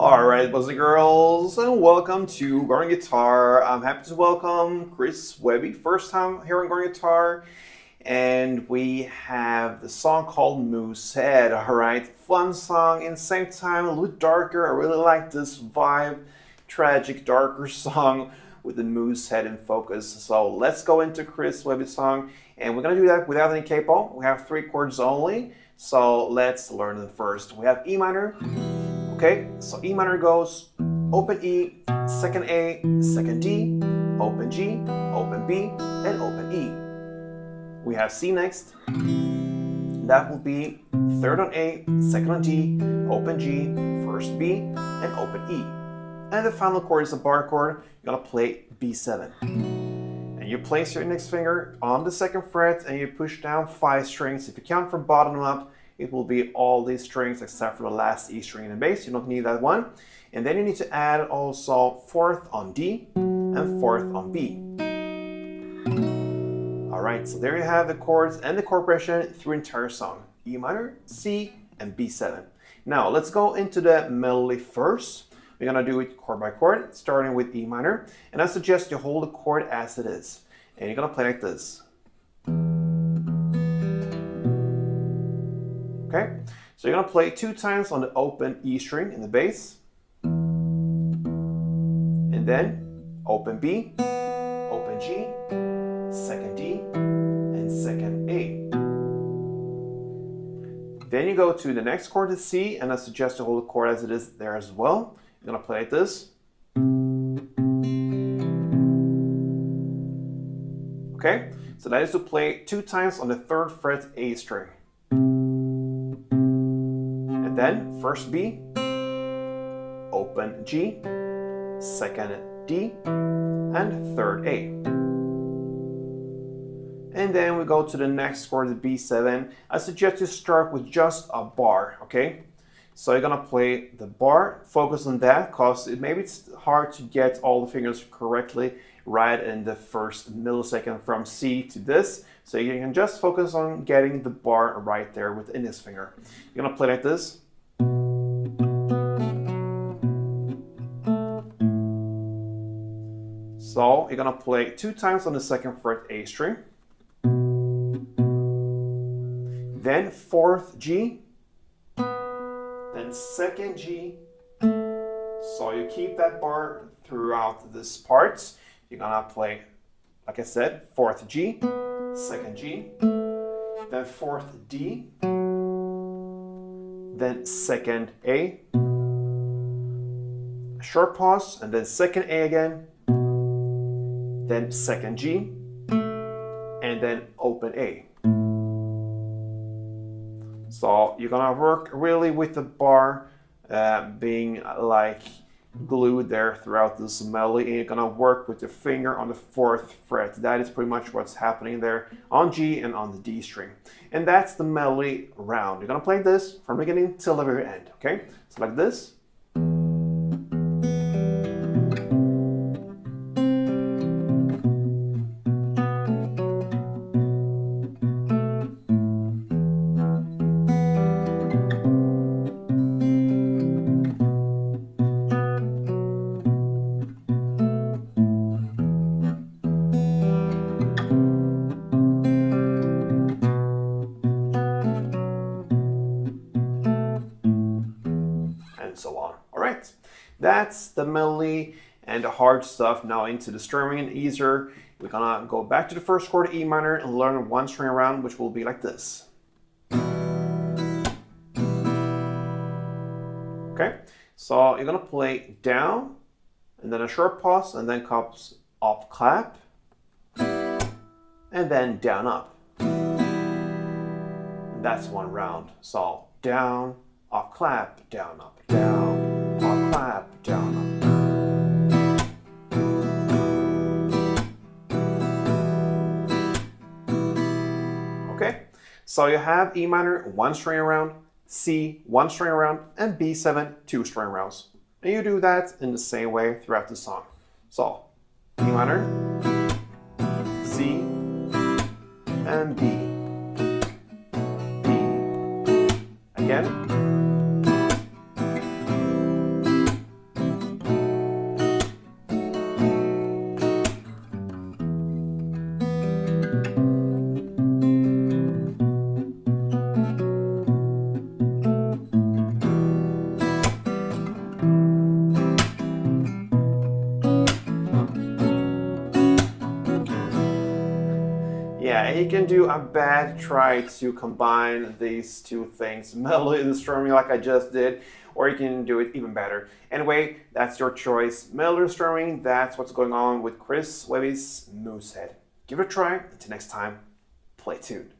Alright, boys and girls, and welcome to Garden Guitar. I'm happy to welcome Chris Webby, first time here on Garden Guitar. And we have the song called Moosehead, alright? Fun song, and same time a little bit darker. I really like this vibe, tragic, darker song with the Moosehead in focus. So let's go into Chris Webby's song, and we're gonna do that without any capo. We have 3 chords only, so let's learn them first. We have E minor. Okay, so E minor goes open E, second A, second D, open G, open B, and open E. We have C next. That will be third on A, second on D, open G, first B, and open E. And the final chord is a bar chord. You're gonna play B7. And you place your index finger on the 2nd fret and you push down 5 strings. If you count from bottom up, it will be all these strings except for the last E string in the bass. You don't need that one. And then you need to add also 4th on D and 4th on B. Alright, so there you have the chords and the chord progression through entire song. E minor, C, and B7. Now let's go into the melody first. We're gonna do it chord by chord, starting with E minor. And I suggest you hold the chord as it is. And you're gonna play like this. Okay, so you're gonna play 2 times on the open E string in the bass, and then open B, open G, second D, and second A. Then you go to the next chord, the C, and I suggest you hold the chord as it is there as well. You're gonna play like this. Okay, so that is to play 2 times on the 3rd fret A string. Then first B, open G, second D, and third A. And then we go to the next chord, the B7. I suggest you start with just a bar, okay? So you're gonna play the bar, focus on that, because maybe it's hard to get all the fingers correctly right in the first millisecond from C to this. So you can just focus on getting the bar right there with index finger. You're gonna play like this. So you're gonna play 2 times on the 2nd fret A string, then 4th G, then 2nd G. So you keep that bar throughout this part. You're gonna play, like I said, 4th G, 2nd G, then 4th D, then 2nd A, short pause, and then 2nd A again, then 2nd G, and then open A. So you're gonna work really with the bar being like glued there throughout this melody, and you're gonna work with your finger on the 4th fret. That is pretty much what's happening there on G and on the D string. And that's the melody round. You're gonna play this from the beginning till the very end, okay? So like this. So on. All right, that's the melody and the hard stuff. Now into the strumming and easier. We're gonna go back to the first chord, E minor, and learn 1 string around, which will be like this. Okay, so you're gonna play down, and then a short pause, and then comes up clap, and then down up. And that's 1 round. So down, up clap, down up, down, up clap, down up. Okay, so you have E minor 1 string around, C 1 string around, and B7 2 string rounds. And you do that in the same way throughout the song. So E minor, C, and B. B. Again. Yeah, and you can do a bad try to combine these two things, melody and strumming like I just did, or you can do it even better. Anyway, that's your choice. Melody strumming, that's what's going on with Chris Webby's Moosehead. Give it a try. Until next time, play tuned.